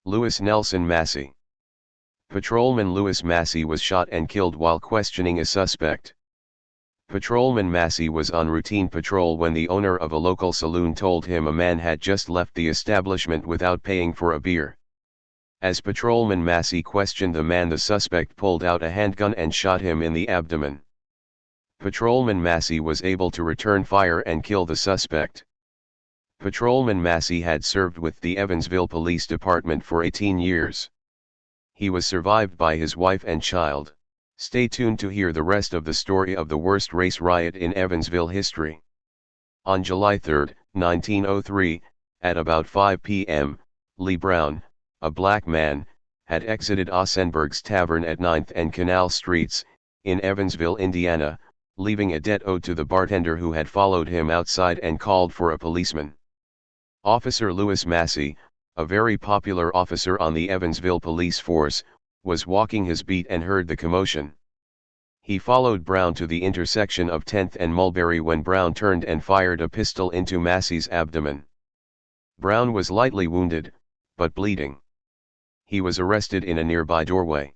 Louis Nelson Massey. Patrolman Louis Massey was shot and killed while questioning a suspect. Patrolman Massey was on routine patrol when the owner of a local saloon told him a man had just left the establishment without paying for a beer. As Patrolman Massey questioned the man, the suspect pulled out a handgun and shot him in the abdomen. Patrolman Massey was able to return fire and kill the suspect. Patrolman Massey had served with the Evansville Police Department for 18 years. He was survived by his wife and child. Stay tuned to hear the rest of the story of the worst race riot in Evansville history. On July 3, 1903, at about 5 p.m., Lee Brown, a black man, had exited Ossenberg's Tavern at 9th and Canal Streets, in Evansville, Indiana, leaving a debt owed to the bartender who had followed him outside and called for a policeman. Officer Louis Massey, a very popular officer on the Evansville police force, was walking his beat and heard the commotion. He followed Brown to the intersection of 10th and Mulberry when Brown turned and fired a pistol into Massey's abdomen. Brown was lightly wounded, but bleeding. He was arrested in a nearby doorway.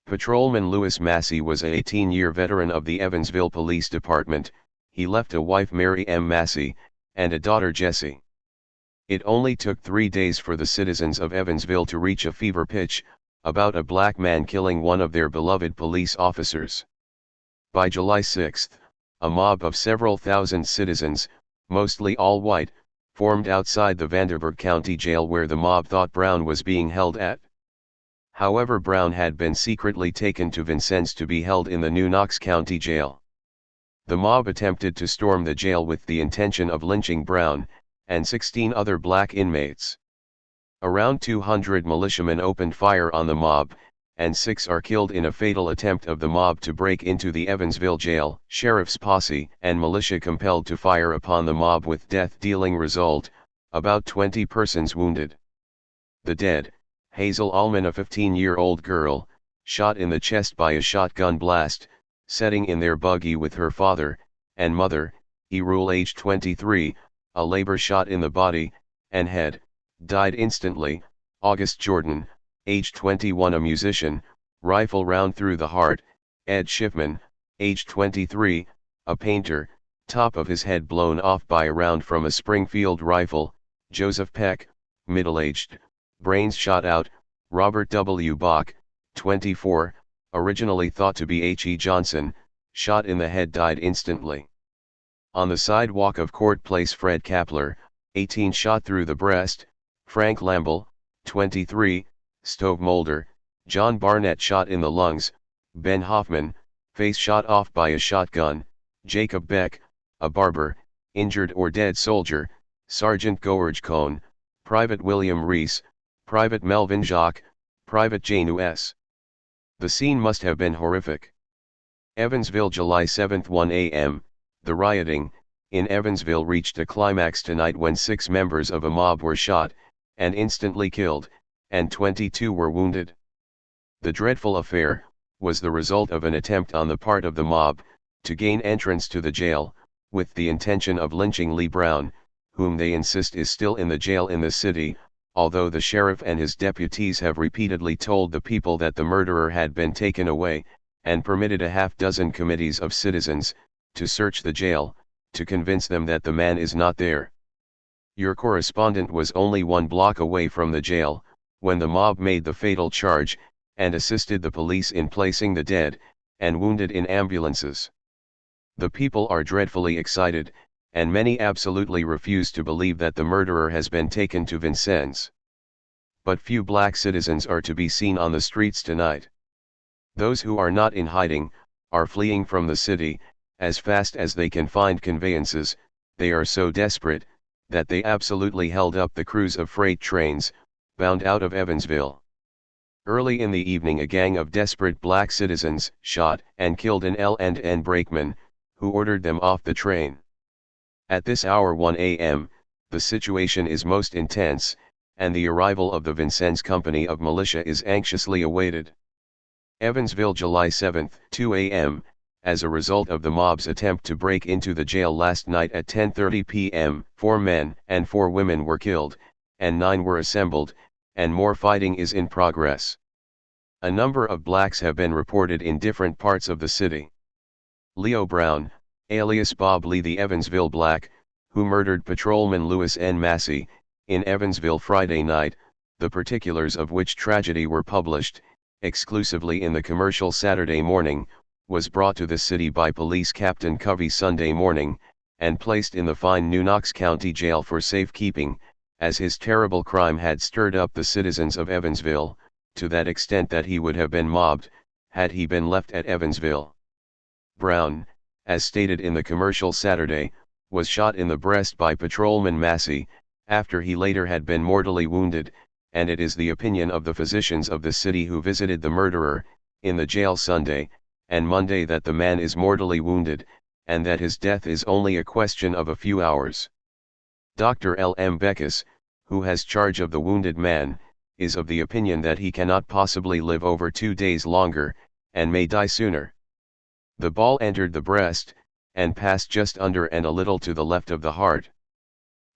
Patrolman Louis Massey was a 18-year veteran of the Evansville Police Department. He left a wife, Mary M. Massey, and a daughter, Jessie. It only took 3 days for the citizens of Evansville to reach a fever pitch about a black man killing one of their beloved police officers. By July 6, a mob of several thousand citizens, mostly all white, formed outside the Vanderburgh County Jail where the mob thought Brown was being held at. However, Brown had been secretly taken to Vincennes to be held in the New Knox County Jail. The mob attempted to storm the jail with the intention of lynching Brown and 16 other black inmates. Around 200 militiamen opened fire on the mob, and 6 are killed in a fatal attempt of the mob to break into the Evansville jail. Sheriff's posse and militia compelled to fire upon the mob with death-dealing result, about 20 persons wounded. The dead, Hazel Allman, a 15-year-old girl, shot in the chest by a shotgun blast, setting in their buggy with her father and mother, Erule, age 23, a labor shot in the body and head, died instantly. August Jordan, age 21, a musician, rifle round through the heart. Ed Schiffman, age 23, a painter, top of his head blown off by a round from a Springfield rifle. Joseph Peck, middle-aged, brains shot out. Robert W. Bach, 24, originally thought to be H.E. Johnson, shot in the head, died instantly. On the sidewalk of Court Place, Fred Kapler, 18, shot through the breast. Frank Lamble, 23, stove molder. John Barnett, shot in the lungs. Ben Hoffman, face shot off by a shotgun. Jacob Beck, a barber, injured or dead soldier. Sergeant George Cohn, Private William Reese, Private Melvin Jacques, Private Jane U.S. The scene must have been horrific. Evansville, July 7, 1 a.m., the rioting in Evansville reached a climax tonight when 6 members of a mob were shot and instantly killed, and 22 were wounded. The dreadful affair was the result of an attempt on the part of the mob to gain entrance to the jail, with the intention of lynching Lee Brown, whom they insist is still in the jail in the city, although the sheriff and his deputies have repeatedly told the people that the murderer had been taken away, and permitted a half-dozen committees of citizens to search the jail, to convince them that the man is not there. Your correspondent was only 1 block away from the jail, when the mob made the fatal charge, and assisted the police in placing the dead and wounded in ambulances. The people are dreadfully excited, and many absolutely refuse to believe that the murderer has been taken to Vincennes. But few black citizens are to be seen on the streets tonight. Those who are not in hiding are fleeing from the city as fast as they can find conveyances. They are so desperate that they absolutely held up the crews of freight trains bound out of Evansville. Early in the evening, a gang of desperate black citizens shot and killed an L&N brakeman, who ordered them off the train. At this hour, 1 a.m., the situation is most intense, and the arrival of the Vincennes Company of Militia is anxiously awaited. Evansville, July 7, 2 a.m., as a result of the mob's attempt to break into the jail last night at 10:30 p.m., 4 men and 4 women were killed, and 9 were assembled, and more fighting is in progress. A number of blacks have been reported in different parts of the city. Leo Brown, alias Bob Lee the Evansville Black, who murdered Patrolman Lewis N. Massey, in Evansville Friday night, the particulars of which tragedy were published, exclusively in the Commercial Saturday morning, was brought to the city by Police Captain Covey Sunday morning, and placed in the fine New Knox County Jail for safekeeping, as his terrible crime had stirred up the citizens of Evansville, to that extent that he would have been mobbed, had he been left at Evansville. Brown, as stated in the Commercial Saturday, was shot in the breast by Patrolman Massey, after he later had been mortally wounded, and it is the opinion of the physicians of the city who visited the murderer, in the jail Sunday and Monday, that the man is mortally wounded, and that his death is only a question of a few hours. Dr. L. M. Beckus, who has charge of the wounded man, is of the opinion that he cannot possibly live over 2 days longer, and may die sooner. The ball entered the breast, and passed just under and a little to the left of the heart.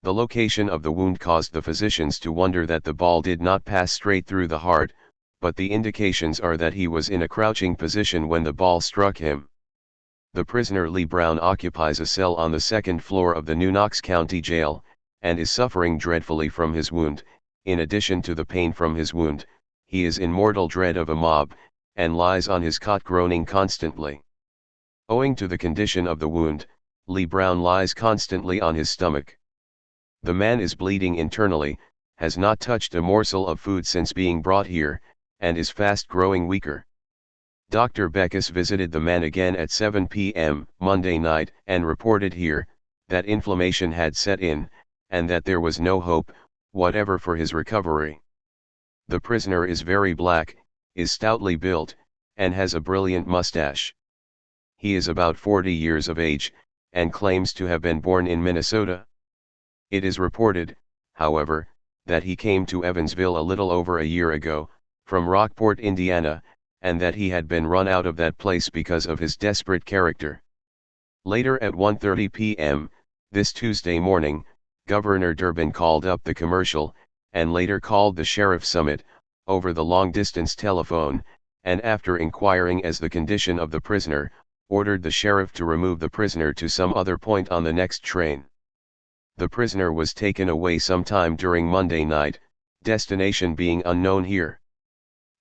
The location of the wound caused the physicians to wonder that the ball did not pass straight through the heart, but the indications are that he was in a crouching position when the ball struck him. The prisoner Lee Brown occupies a cell on the second floor of the New Knox County Jail, and is suffering dreadfully from his wound. In addition to the pain from his wound, he is in mortal dread of a mob, and lies on his cot groaning constantly. Owing to the condition of the wound, Lee Brown lies constantly on his stomach. The man is bleeding internally, has not touched a morsel of food since being brought here, and is fast growing weaker. Dr. Beckus visited the man again at 7 p.m. Monday night and reported here that inflammation had set in, and that there was no hope whatever for his recovery. The prisoner is very black, is stoutly built, and has a brilliant mustache. He is about 40 years of age, and claims to have been born in Minnesota. It is reported, however, that he came to Evansville a little over a year ago, from Rockport, Indiana, and that he had been run out of that place because of his desperate character. Later at 1:30 p.m., this Tuesday morning, Governor Durbin called up the Commercial, and later called the Sheriff Summit, over the long-distance telephone, and after inquiring as the condition of the prisoner, ordered the sheriff to remove the prisoner to some other point on the next train. The prisoner was taken away sometime during Monday night, destination being unknown here.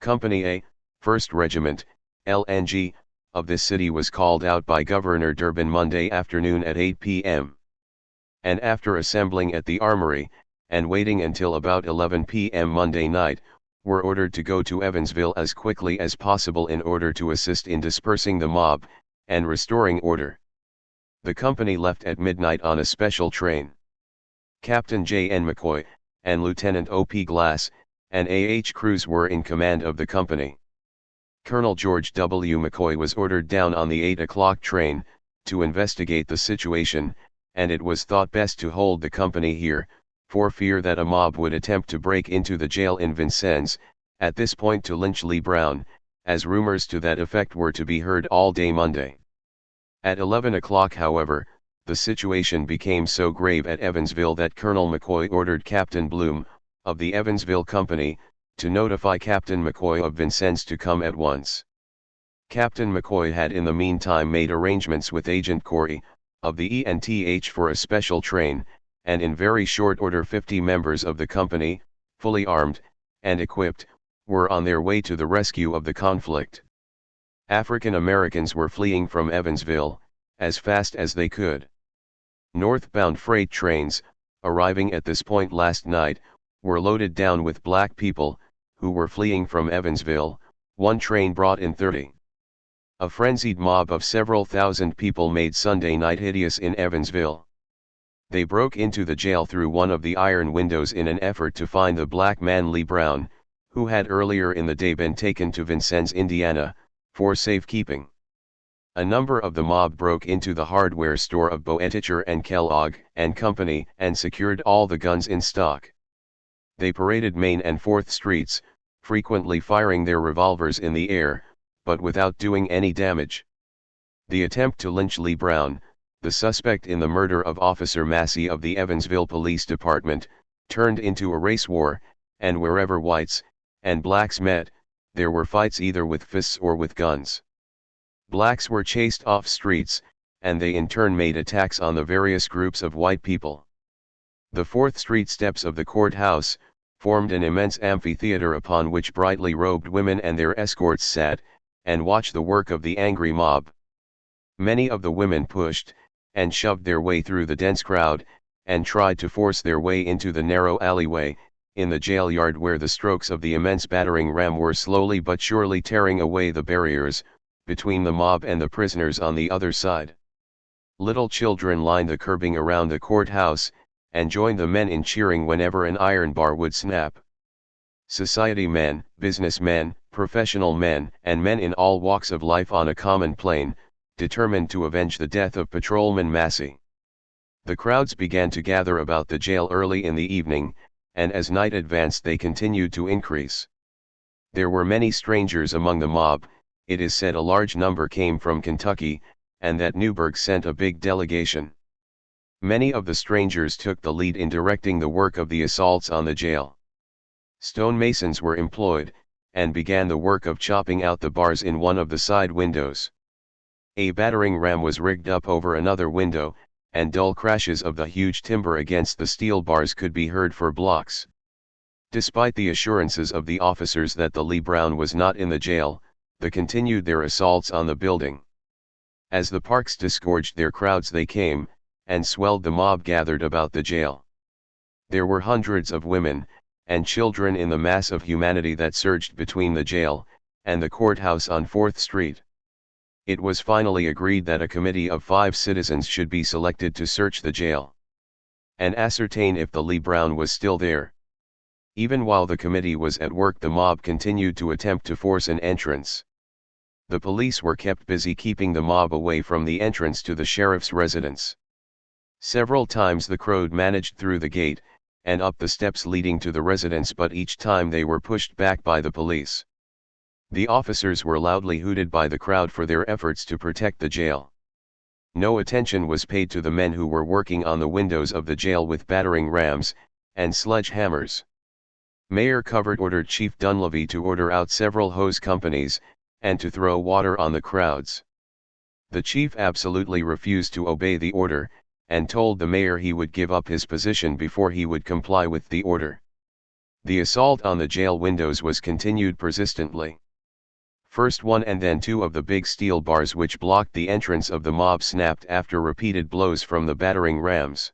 Company A, 1st Regiment, LNG, of this city was called out by Governor Durbin Monday afternoon at 8 p.m. And after assembling at the Armory, and waiting until about 11 p.m. Monday night, were ordered to go to Evansville as quickly as possible in order to assist in dispersing the mob, and restoring order. The company left at midnight on a special train. Captain J. N. McCoy, and Lieutenant O. P. Glass, and A. H. Cruz were in command of the company. Colonel George W. McCoy was ordered down on the 8 o'clock train, to investigate the situation, and it was thought best to hold the company here, for fear that a mob would attempt to break into the jail in Vincennes, at this point to lynch Lee Brown, as rumors to that effect were to be heard all day Monday. At 11 o'clock, however, the situation became so grave at Evansville that Colonel McCoy ordered Captain Bloom, of the Evansville Company, to notify Captain McCoy of Vincennes to come at once. Captain McCoy had in the meantime made arrangements with Agent Corey, of the ENTH for a special train, and in very short order 50 members of the company, fully armed, and equipped, were on their way to the rescue of the conflict. African Americans were fleeing from Evansville, as fast as they could. Northbound freight trains, arriving at this point last night, were loaded down with black people, who were fleeing from Evansville. One train brought in 30. A frenzied mob of several thousand people made Sunday night hideous in Evansville. They broke into the jail through one of the iron windows in an effort to find the black man Lee Brown, who had earlier in the day been taken to Vincennes, Indiana, for safekeeping. A number of the mob broke into the hardware store of Boetticher and Kellogg and Company and secured all the guns in stock. They paraded Main and 4th Streets, frequently firing their revolvers in the air, but without doing any damage. The attempt to lynch Lee Brown, the suspect in the murder of Officer Massey of the Evansville Police Department, turned into a race war, and wherever whites and blacks met, there were fights either with fists or with guns. Blacks were chased off streets, and they in turn made attacks on the various groups of white people. The 4th Street steps of the courthouse formed an immense amphitheater upon which brightly robed women and their escorts sat, and watched the work of the angry mob. Many of the women pushed and shoved their way through the dense crowd, and tried to force their way into the narrow alleyway in the jail yard, where the strokes of the immense battering ram were slowly but surely tearing away the barriers between the mob and the prisoners on the other side. Little children lined the curbing around the courthouse, and joined the men in cheering whenever an iron bar would snap. Society men, businessmen, professional men, and men in all walks of life on a common plane, determined to avenge the death of Patrolman Massey. The crowds began to gather about the jail early in the evening, and as night advanced they continued to increase. There were many strangers among the mob. It is said a large number came from Kentucky, and that Newburgh sent a big delegation. Many of the strangers took the lead in directing the work of the assaults on the jail. Stonemasons were employed, and began the work of chopping out the bars in one of the side windows. A battering ram was rigged up over another window, and dull crashes of the huge timber against the steel bars could be heard for blocks. Despite the assurances of the officers that the Lee Brown was not in the jail, they continued their assaults on the building. As the parks disgorged their crowds, they came and swelled the mob gathered about the jail. There were hundreds of women and children in the mass of humanity that surged between the jail and the courthouse on 4th Street. It was finally agreed that a committee of 5 citizens should be selected to search the jail and ascertain if the Lee Brown was still there. Even while the committee was at work, the mob continued to attempt to force an entrance. The police were kept busy keeping the mob away from the entrance to the sheriff's residence. Several times the crowd managed through the gate and up the steps leading to the residence, but each time they were pushed back by the police. The officers were loudly hooted by the crowd for their efforts to protect the jail. No attention was paid to the men who were working on the windows of the jail with battering rams and sledgehammers. Mayor Covert ordered Chief Dunleavy to order out several hose companies and to throw water on the crowds. The chief absolutely refused to obey the order, and told the mayor he would give up his position before he would comply with the order. The assault on the jail windows was continued persistently. First one and then two of the big steel bars which blocked the entrance of the mob snapped after repeated blows from the battering rams.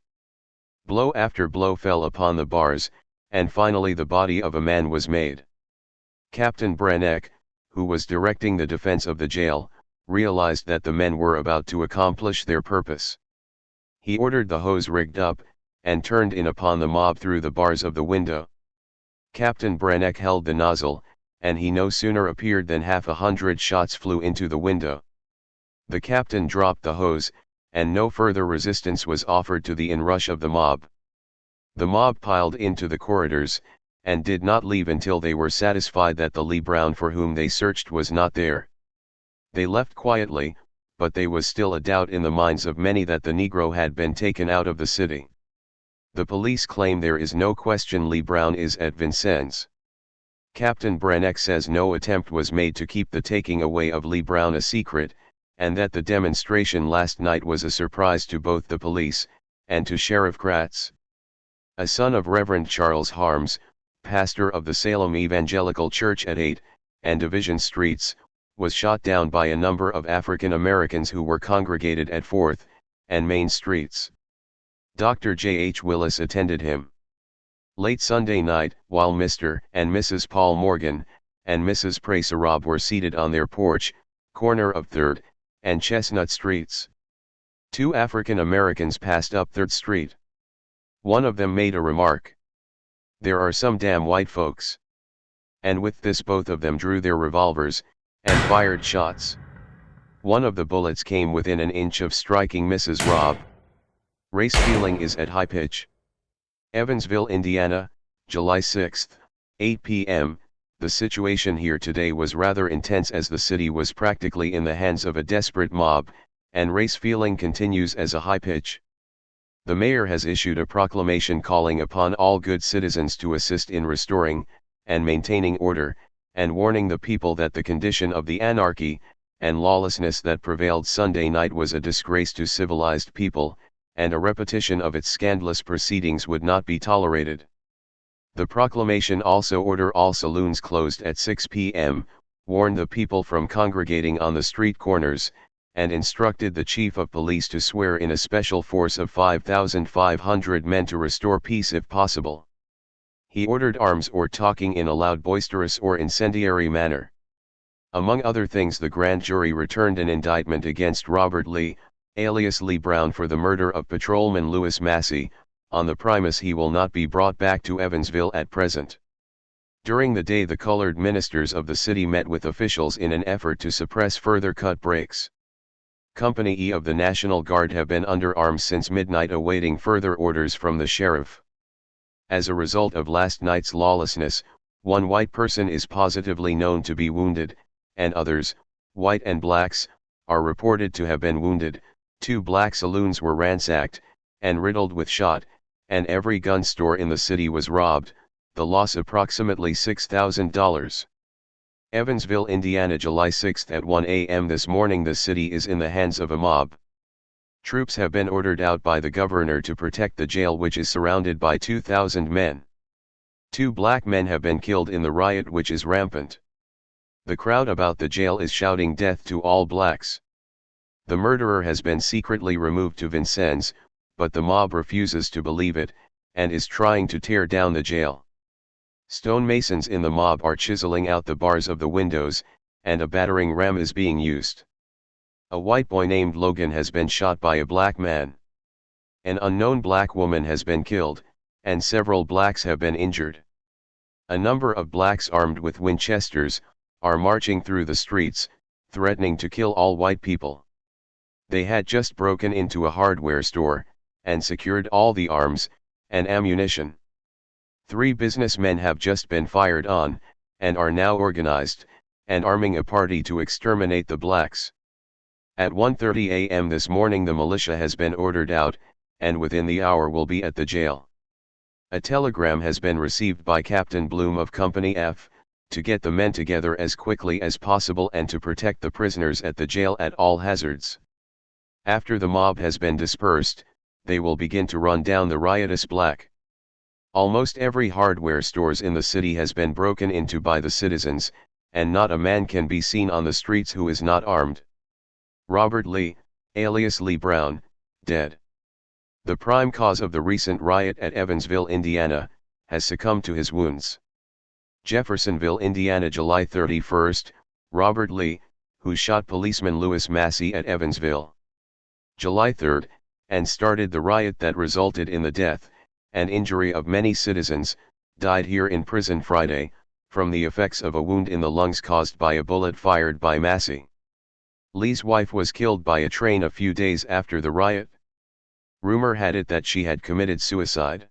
Blow after blow fell upon the bars, and finally the body of a man was made. Captain Branneck, who was directing the defense of the jail, realized that the men were about to accomplish their purpose. He ordered the hose rigged up, and turned in upon the mob through the bars of the window. Captain Branneck held the nozzle, and he no sooner appeared than 100 shots flew into the window. The captain dropped the hose, and no further resistance was offered to the inrush of the mob. The mob piled into the corridors, and did not leave until they were satisfied that the Lee Brown for whom they searched was not there. They left quietly, but there was still a doubt in the minds of many that the Negro had been taken out of the city. The police claim there is no question Lee Brown is at Vincennes. Captain Branneck says no attempt was made to keep the taking away of Lee Brown a secret, and that the demonstration last night was a surprise to both the police and to Sheriff Kratz. A son of Reverend Charles Harms, pastor of the Salem Evangelical Church at 8 and Division Streets, was shot down by a number of African Americans who were congregated at 4th and Main Streets. Dr. J. H. Willis attended him. Late Sunday night, while Mr. and Mrs. Paul Morgan and Mrs. Praserab were seated on their porch, corner of 3rd and Chestnut Streets, 2 African Americans passed up 3rd Street. One of them made a remark. "There are some damn white folks." And with this both of them drew their revolvers and fired shots. One of the bullets came within an inch of striking Mrs. Robb. Race feeling is at high pitch. Evansville, Indiana, July 6, 8 p.m. The situation here today was rather intense as the city was practically in the hands of a desperate mob, and race feeling continues as a high pitch. The mayor has issued a proclamation calling upon all good citizens to assist in restoring and maintaining order, and warning the people that the condition of the anarchy and lawlessness that prevailed Sunday night was a disgrace to civilized people, and a repetition of its scandalous proceedings would not be tolerated. The proclamation also ordered all saloons closed at 6 p.m., warned the people from congregating on the street corners, and instructed the chief of police to swear in a special force of 5,500 men to restore peace if possible. He ordered arms or talking in a loud, boisterous or incendiary manner. Among other things, the grand jury returned an indictment against Robert Lee, alias Lee Brown, for the murder of Patrolman Lewis Massey, on the premise he will not be brought back to Evansville at present. During the day, the colored ministers of the city met with officials in an effort to suppress further cut breaks. Company E of the National Guard have been under arms since midnight, awaiting further orders from the sheriff. As a result of last night's lawlessness, one white person is positively known to be wounded, and others, white and blacks, are reported to have been wounded. 2 black saloons were ransacked, and riddled with shot, and every gun store in the city was robbed, the loss approximately $6,000. Evansville, Indiana, July 6 at 1 a.m. This morning, the city is in the hands of a mob. Troops have been ordered out by the governor to protect the jail, which is surrounded by 2,000 men. 2 black men have been killed in the riot, which is rampant. The crowd about the jail is shouting death to all blacks. The murderer has been secretly removed to Vincennes, but the mob refuses to believe it, and is trying to tear down the jail. Stonemasons in the mob are chiseling out the bars of the windows, and a battering ram is being used. A white boy named Logan has been shot by a black man. An unknown black woman has been killed, and several blacks have been injured. A number of blacks armed with Winchesters are marching through the streets, threatening to kill all white people. They had just broken into a hardware store, and secured all the arms and ammunition. 3 businessmen have just been fired on, and are now organized and arming a party to exterminate the blacks. At 1:30 a.m. this morning, the militia has been ordered out, and within the hour will be at the jail. A telegram has been received by Captain Bloom of Company F, to get the men together as quickly as possible and to protect the prisoners at the jail at all hazards. After the mob has been dispersed, they will begin to run down the riotous black. Almost every hardware stores in the city has been broken into by the citizens, and not a man can be seen on the streets who is not armed. Robert Lee, alias Lee Brown, dead. The prime cause of the recent riot at Evansville, Indiana, has succumbed to his wounds. Jeffersonville, Indiana, July 31, Robert Lee, who shot policeman Lewis Massey at Evansville, July 3, and started the riot that resulted in the death and injury of many citizens, died here in prison Friday, from the effects of a wound in the lungs caused by a bullet fired by Massey. Lee's wife was killed by a train a few days after the riot. Rumor had it that she had committed suicide.